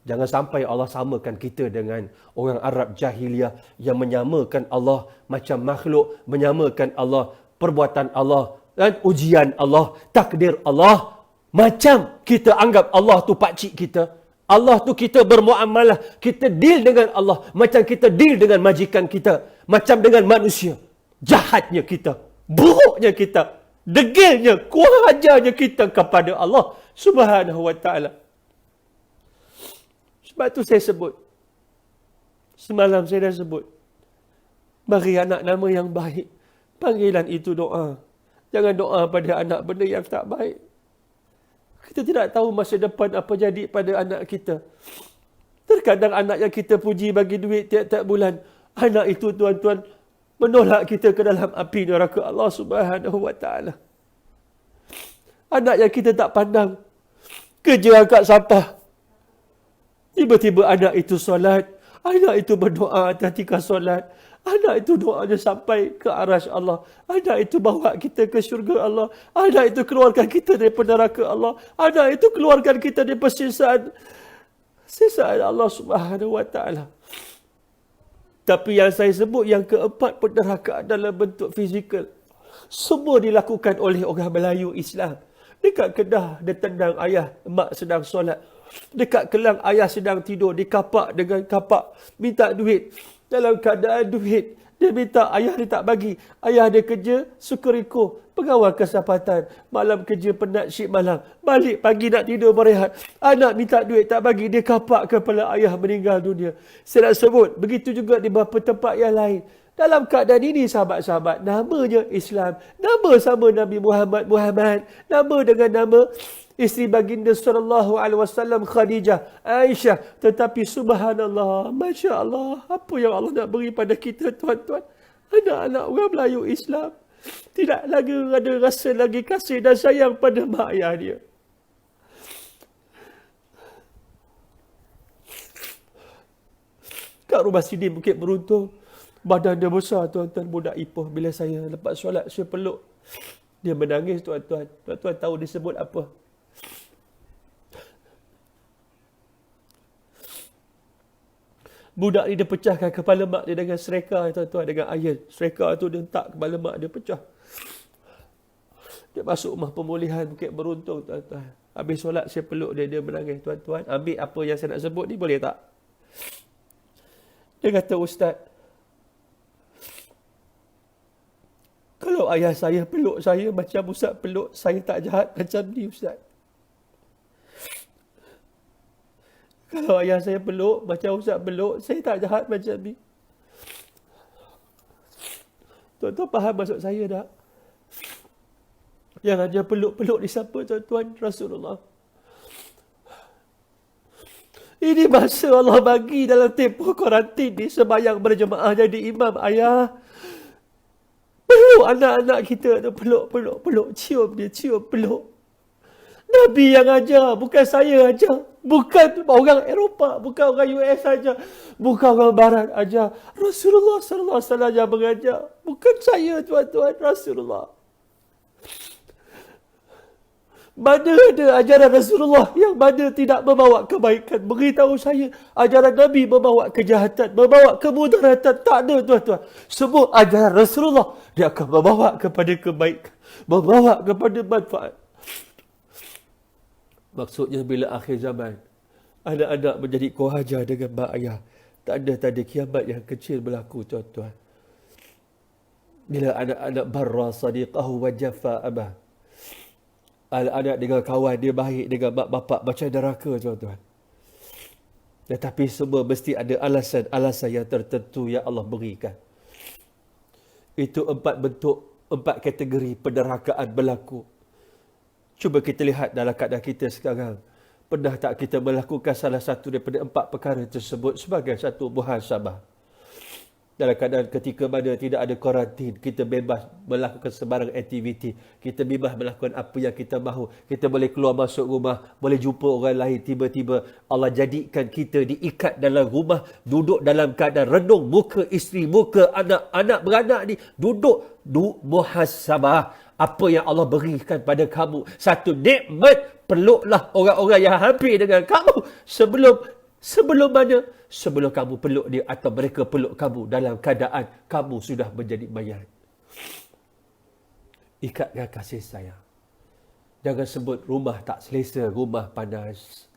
Jangan sampai Allah samakan kita dengan orang Arab jahiliah yang menyamakan Allah macam makhluk, menyamakan Allah, perbuatan Allah, dan ujian Allah, takdir Allah. Macam kita anggap Allah tu pakcik kita. Allah tu kita bermuamalah, kita deal dengan Allah macam kita deal dengan majikan kita, macam dengan manusia. Jahatnya kita, buruknya kita, degilnya, kurang ajarnya kita kepada Allah Subhanahu wa ta'ala. Sebab tu saya sebut, semalam saya dah sebut, bagi anak nama yang baik. Panggilan itu doa. Jangan doa pada anak benda yang tak baik. Kita tidak tahu masa depan apa jadi pada anak kita. Terkadang anak yang kita puji bagi duit tiap-tiap bulan, anak itu tuan-tuan menolak kita ke dalam api neraka Allah Subhanahu wa ta'ala. Anak yang kita tak pandang, kerja angkat sampah, tiba-tiba anak itu solat, anak itu berdoa ketika solat, anak itu doanya sampai ke arasy Allah, anak itu bawa kita ke syurga Allah, anak itu keluarkan kita daripada neraka Allah, anak itu keluarkan kita daripada sisaan Allah Subhanahu wa ta'ala. Tapi yang saya sebut yang keempat, penderakaan dalam bentuk fizikal, semua dilakukan oleh orang Melayu Islam. Dekat Kedah, dia tendang ayah, mak sedang solat. Dekat Kelang, ayah sedang tidur, dikapak dengan kapak, minta duit. Dalam keadaan duit, dia minta, ayah dia tak bagi. Ayah dia kerja, suka riko, pengawal kesempatan. Malam kerja penat, syik malam. Balik pagi nak tidur berehat. Anak minta duit, tak bagi. Dia kapak kepala ayah meninggal dunia. Saya nak sebut, begitu juga di beberapa tempat yang lain. Dalam keadaan ini, sahabat-sahabat, namanya Islam. Nama sama Nabi Muhammad. Nama dengan nama isteri baginda sallallahu alaihi wasallam Khadijah, Aisyah. Tetapi subhanallah, Masya Allah, apa yang Allah nak beri pada kita tuan-tuan? Anak-anak orang Melayu Islam tidak lagi ada rasa lagi kasih dan sayang pada mak ayah dia. Kat rumah sini Bukit Beruntung, badan dia besar tuan-tuan, budak Ipoh. Bila saya lepas solat, saya peluk, dia menangis tuan-tuan. Tuan-tuan tahu disebut apa? Budak ni dia pecahkan kepala mak dia dengan sereka tuan-tuan, dengan iron. Sereka tu dia hentak kepala mak dia pecah. Dia masuk rumah pemulihan Bukit Beruntung tuan-tuan. Habis solat saya peluk dia, dia menangis tuan-tuan. Ambil apa yang saya nak sebut ni boleh tak? Dia kata, Ustaz, kalau ayah saya peluk saya macam Ustaz peluk, saya tak jahat macam ni Ustaz. Kalau ayah saya peluk macam Ustaz peluk, saya tak jahat macam ni. Tuan-tuan faham maksud saya tak? Yang hanya peluk-peluk di siapa tuan-tuan? Rasulullah. Ini masa Allah bagi dalam tempoh kuarantin ni, sembahyang berjemaah jadi imam. Ayah, peluk anak-anak kita tu, peluk, cium dia, peluk. Nabi yang ajar, bukan saya ajar. Bukan orang Eropah, bukan orang US ajar, bukan orang Barat ajar. Rasulullah sallallahu alaihi wasallam yang mengajar. Bukan saya tuan-tuan, Rasulullah. Mana ada ajaran Rasulullah yang mana tidak membawa kebaikan? Beritahu saya, ajaran Nabi membawa kejahatan, membawa kemudaratan. Tak ada tuan-tuan. Semua ajaran Rasulullah, dia akan membawa kepada kebaikan, membawa kepada manfaat. Maksudnya bila akhir zaman, anak-anak menjadi kohaja dengan mak ayah. Tak ada kiamat yang kecil berlaku tuan-tuan. Bila anak-anak barra sadiqahu wa jaffa abah. Anak-anak dengan kawan dia baik dengan mak bapak macam neraka tuan-tuan. Tetapi semua mesti ada alasan yang tertentu yang Allah berikan. Itu 4 bentuk, 4 kategori penderakaan berlaku. Cuba kita lihat dalam keadaan kita sekarang. Pernah tak kita melakukan salah satu daripada 4 perkara tersebut sebagai satu muhasabah? Dalam keadaan ketika mana tidak ada kuarantin, kita bebas melakukan sebarang aktiviti. Kita bebas melakukan apa yang kita mahu. Kita boleh keluar masuk rumah, boleh jumpa orang lain. Tiba-tiba Allah jadikan kita diikat dalam rumah, duduk dalam keadaan renung, muka isteri, muka anak-anak beranak ni, duduk muhasabah. Apa yang Allah berikan pada kamu, satu nikmat, peluklah orang-orang yang hampir dengan kamu sebelum Sebelum mana? Sebelum kamu peluk dia atau mereka peluk kamu dalam keadaan kamu sudah menjadi mayat. Ikatkan kasih sayang. Jangan sebut rumah tak selesa, rumah panas.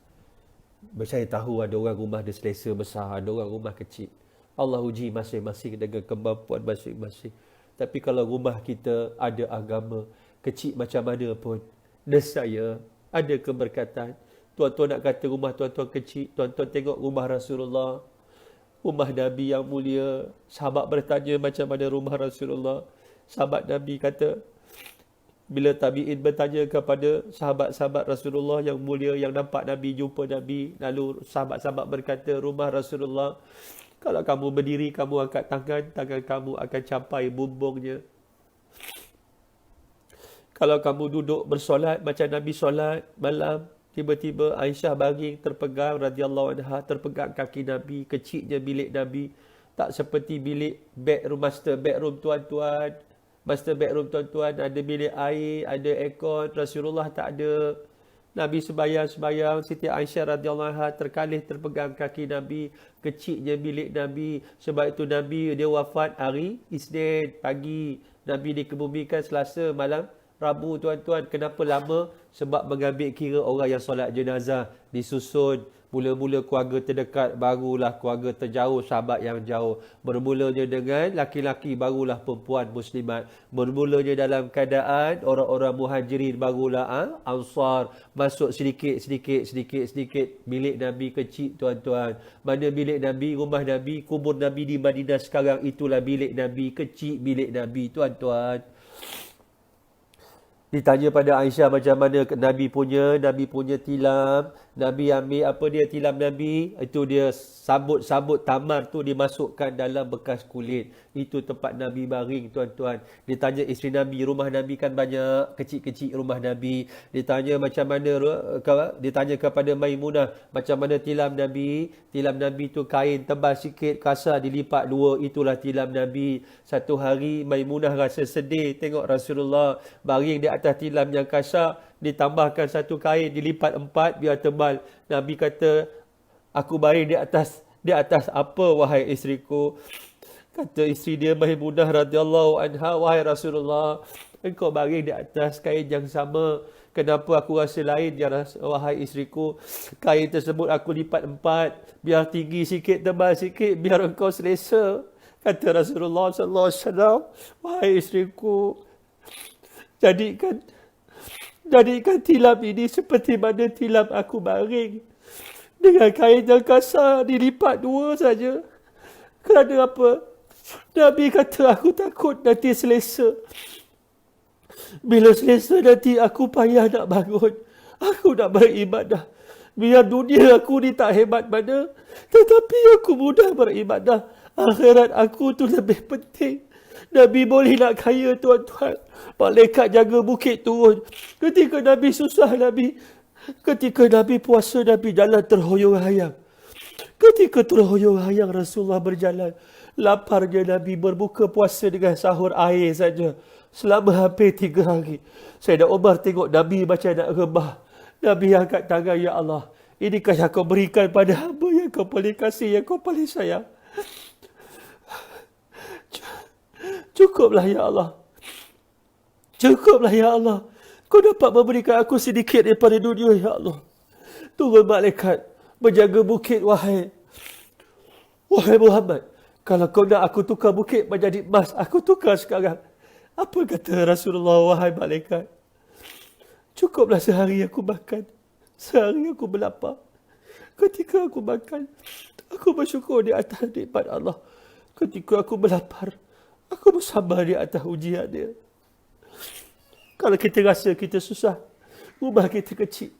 Saya tahu ada orang rumah dia selesa besar, ada orang rumah kecil. Allah uji masing-masing dengan kemampuan masing-masing. Tapi kalau rumah kita ada agama, kecil macam mana pun, nescaya ada keberkatan. Tuan-tuan nak kata rumah tuan-tuan kecil, tuan-tuan tengok rumah Rasulullah, rumah Nabi yang mulia. Sahabat bertanya macam mana rumah Rasulullah. Sahabat Nabi kata, bila tabi'in bertanya kepada sahabat-sahabat Rasulullah yang mulia, yang nampak Nabi, jumpa Nabi, lalu sahabat-sahabat berkata, rumah Rasulullah, kalau kamu berdiri, kamu angkat tangan, tangan kamu akan capai bumbungnya. Kalau kamu duduk bersolat, macam Nabi solat malam, tiba-tiba Aisyah baring, terpegang, radhiyallahu anha, terpegang kaki Nabi, kecilnya bilik Nabi. Tak seperti bilik bedroom, master bedroom tuan-tuan. Master bedroom tuan-tuan, ada bilik air, ada aircon. Rasulullah tak ada. Nabi sembahyang, Siti Aisyah radhiyallahu anha terkalih terpegang kaki Nabi, kecilnya bilik Nabi. Sebab itu Nabi dia wafat hari Isnin pagi. Nabi dikebumikan Selasa malam Rabu tuan-tuan. Kenapa lama? Sebab mengambil kira orang yang solat jenazah, disusun. Mula-mula keluarga terdekat, barulah keluarga terjauh, sahabat yang jauh. Bermulanya dengan laki-laki, barulah perempuan muslimat. Bermulanya dalam keadaan orang-orang muhajirin, barulah ansar. Masuk sedikit. Bilik Nabi kecil tuan-tuan. Mana bilik Nabi? Rumah Nabi, kubur Nabi di Madinah sekarang, itulah bilik Nabi, kecil bilik Nabi tuan-tuan. Ditanya pada Aisyah macam mana Nabi punya tilam. Nabi ambil apa dia tilam Nabi? Itu dia sabut tamar tu dimasukkan dalam bekas kulit. Itu tempat Nabi baring tuan-tuan. Ditanya isteri Nabi, rumah Nabi kan banyak, kecil-kecil rumah Nabi. Ditanya macam mana, ditanya kepada Maimunah, macam mana tilam Nabi? Tilam Nabi tu kain tebal sikit, kasar, dilipat dua, itulah tilam Nabi. Satu hari Maimunah rasa sedih tengok Rasulullah baring di atas tilam yang kasar, ditambahkan satu kain dilipat 4 biar tebal. Nabi kata, aku baring di atas apa wahai isteriku? Kata isteri dia Maimunah radhiyallahu anha, wahai Rasulullah, engkau baring di atas kain yang sama. Kenapa aku rasa lain ya wahai isteriku? Kain tersebut aku lipat 4 biar tinggi sikit, tebal sikit, biar engkau selesa. Kata Rasulullah sallallahu alaihi wasallam, wahai isteriku, jadikan tilam ini seperti mana tilam aku baring, dengan kain yang kasar dilipat 2 saja. Kerana apa? Nabi kata, aku takut nanti selesa. Bila selesa nanti aku payah nak bangun. Aku nak beribadah. Biar dunia aku ni tak hebat mana, tetapi aku mudah beribadah. Akhirat aku tu lebih penting. Nabi boleh nak kaya tuan-tuan, malaikat jaga bukit turun. Ketika Nabi susah, ketika Nabi puasa, Nabi jalan terhoyong-hayang. Ketika terhoyong-hayang Rasulullah berjalan, laparnya Nabi berbuka puasa dengan sahur air saja selama hampir 3 hari. Sayyidina Umar tengok Nabi macam nak rebah. Nabi angkat tangan, ya Allah, inikah yang kau berikan pada hamba yang kau paling kasih, yang kau paling sayang. Cukuplah ya Allah. Cukuplah ya Allah. Kau dapat memberikan aku sedikit daripada dunia ya Allah. Turun malaikat menjaga bukit, wahai Muhammad. Kalau kau nak aku tukar bukit menjadi emas, aku tukar sekarang. Apa kata Rasulullah, wahai malaikat? Cukuplah sehari aku makan. Sehari aku berlapar. Ketika aku makan, aku bersyukur di atas nikmat Allah. Ketika aku berlapar, aku bersabar di atas ujian dia. Kalau kita rasa kita susah, rumah kita kecil,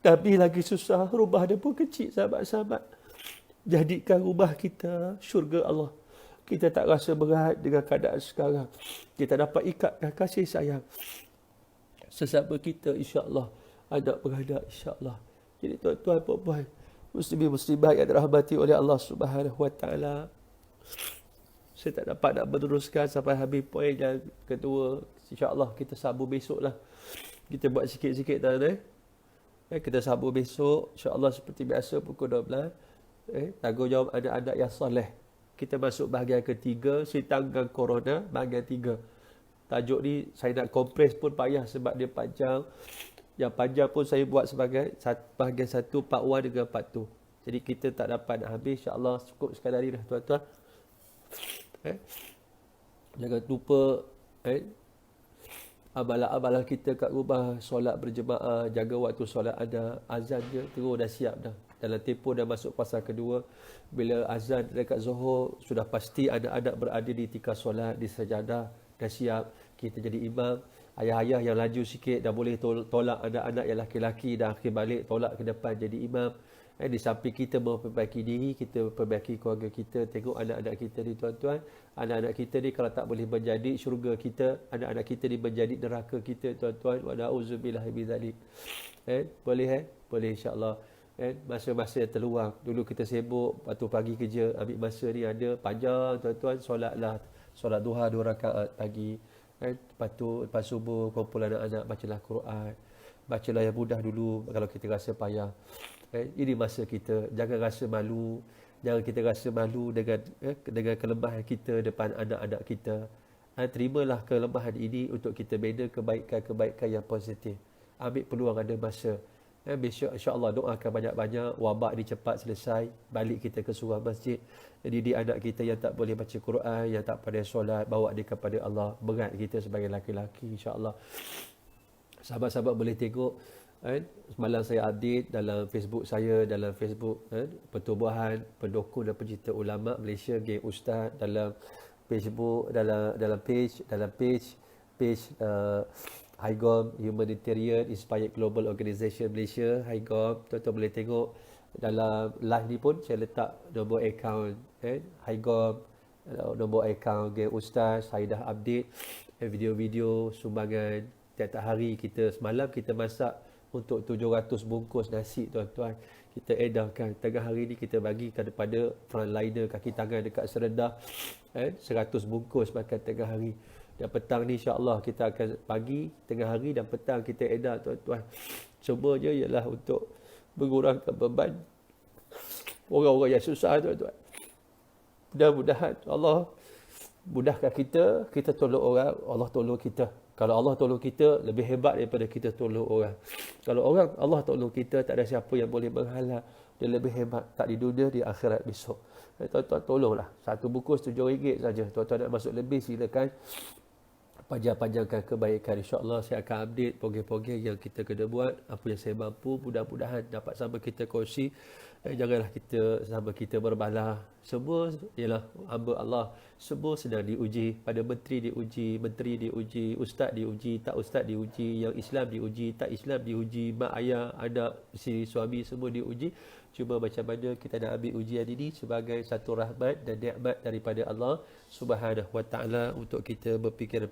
Nabi lagi susah, rumah dia pun kecil, sahabat-sahabat. Jadikan rumah kita syurga Allah. Kita tak rasa berat dengan keadaan sekarang. Kita dapat ikatkan kasih sayang sesama kita, insya-Allah. Anak beranak, insya-Allah. Jadi tuan-tuan, puan-puan, muslimin muslimat yang dirahmati oleh Allah Subhanahu wa taala, saya tak dapat nak meneruskan sampai habis poin yang kedua. InsyaAllah kita sambung besok lah. Kita buat sikit-sikit tadi. Kita sambung besok. InsyaAllah seperti biasa pukul 12. Tanggungjawab anak-anak yang soleh. Kita masuk bahagian ketiga, si tanggang corona, bahagian 3. Tajuk ni saya nak kompres pun payah sebab dia panjang. Yang panjang pun saya buat sebagai bahagian 1, part 1 dengan part 2. Jadi kita tak dapat nak habis. InsyaAllah cukup sekadar ini dah tuan-tuan. Jangan lupa amalan-amalan kita kat rumah, solat berjemaah, jaga waktu solat ada, azan je terus dah siap dah. Dalam tempoh dah masuk fasa kedua. Bila azan dekat Zuhur, sudah pasti anak-anak berada di tikar solat, di sajadah, dah siap. Kita jadi imam. Ayah-ayah yang laju sikit dah boleh tolak anak-anak yang laki-laki, dah akhir balik tolak ke depan jadi imam. Di samping kita memperbaiki diri, kita perbaiki keluarga kita. Tengok anak-anak kita ni tuan-tuan. Anak-anak kita ni kalau tak boleh menjadi syurga kita, anak-anak kita ni menjadi neraka kita tuan-tuan. Wa na'udzubillah min zalik. Boleh Boleh insya-Allah. Masa-masa yang terluang. Dulu kita sibuk, waktu pagi kerja, ambil masa ni ada panjang tuan-tuan. Solat duha 2 rakaat pagi. Lepas subuh kumpul anak-anak, bacalah Quran. Bacalah yang mudah dulu kalau kita rasa payah. Ini masa kita. Jangan rasa malu. Jangan kita rasa malu dengan kelemahan kita depan anak-anak kita. Terimalah kelemahan ini untuk kita bina kebaikan-kebaikan yang positif. Ambil peluang ada masa. Besok insya-Allah doakan banyak-banyak, wabak ni cepat selesai, balik kita ke surau masjid. Didik anak kita yang tak boleh baca Quran, yang tak pandai solat, bawa dia kepada Allah. Berat kita sebagai laki-laki insya-Allah. Sahabat-sahabat boleh tengok semalam saya update dalam Facebook saya, dalam Facebook Pertubuhan Pendokong dan Pencinta Ulama Malaysia, geng Ustaz, dalam Facebook, dalam page HIGOM, Humanitarian Inspired Global Organisation Malaysia, HIGOM. Tuan-tuan boleh tengok dalam live ni pun saya letak nombor akaun HIGOM, nombor akaun geng Ustaz. Saya dah update video-video sumbangan tiap-tiap hari kita. Semalam kita masak untuk 700 bungkus nasi tuan-tuan. Kita edarkan. Tengah hari ni kita bagi kepada frontliner kaki tangan dekat Serendah 100 bungkus makan tengah hari. Dan petang ni insya-Allah kita akan pagi, tengah hari dan petang kita edar tuan-tuan. Semuanya ialah untuk mengurangkan beban orang-orang yang susah tuan-tuan. Mudah-mudahan Allah mudahkan kita tolong orang, Allah tolong kita. Kalau Allah tolong kita, lebih hebat daripada kita tolong orang. Kalau Allah tolong kita, tak ada siapa yang boleh menghalang. Dia lebih hebat, tak di dunia, di akhirat besok. Tuan-tuan tolonglah. 1 bungkus RM7 saja. Tuan-tuan nak masuk lebih, silakan. Panjang-panjangkan kebaikan. InsyaAllah saya akan update program-program yang kita kena buat. Apa yang saya mampu, mudah-mudahan dapat sama kita kongsi. Janganlah kita sama kita berbalah. Semua ialah hamba Allah. Semua sedang diuji. Pada menteri diuji, ustaz diuji, tak ustaz diuji, yang Islam diuji, tak Islam diuji, mak ayah, anak, isteri, suami, semua diuji. Cuma macam mana kita nak ambil ujian ini sebagai satu rahmat dan nikmat daripada Allah Subhanahu Wa Taala untuk kita berfikir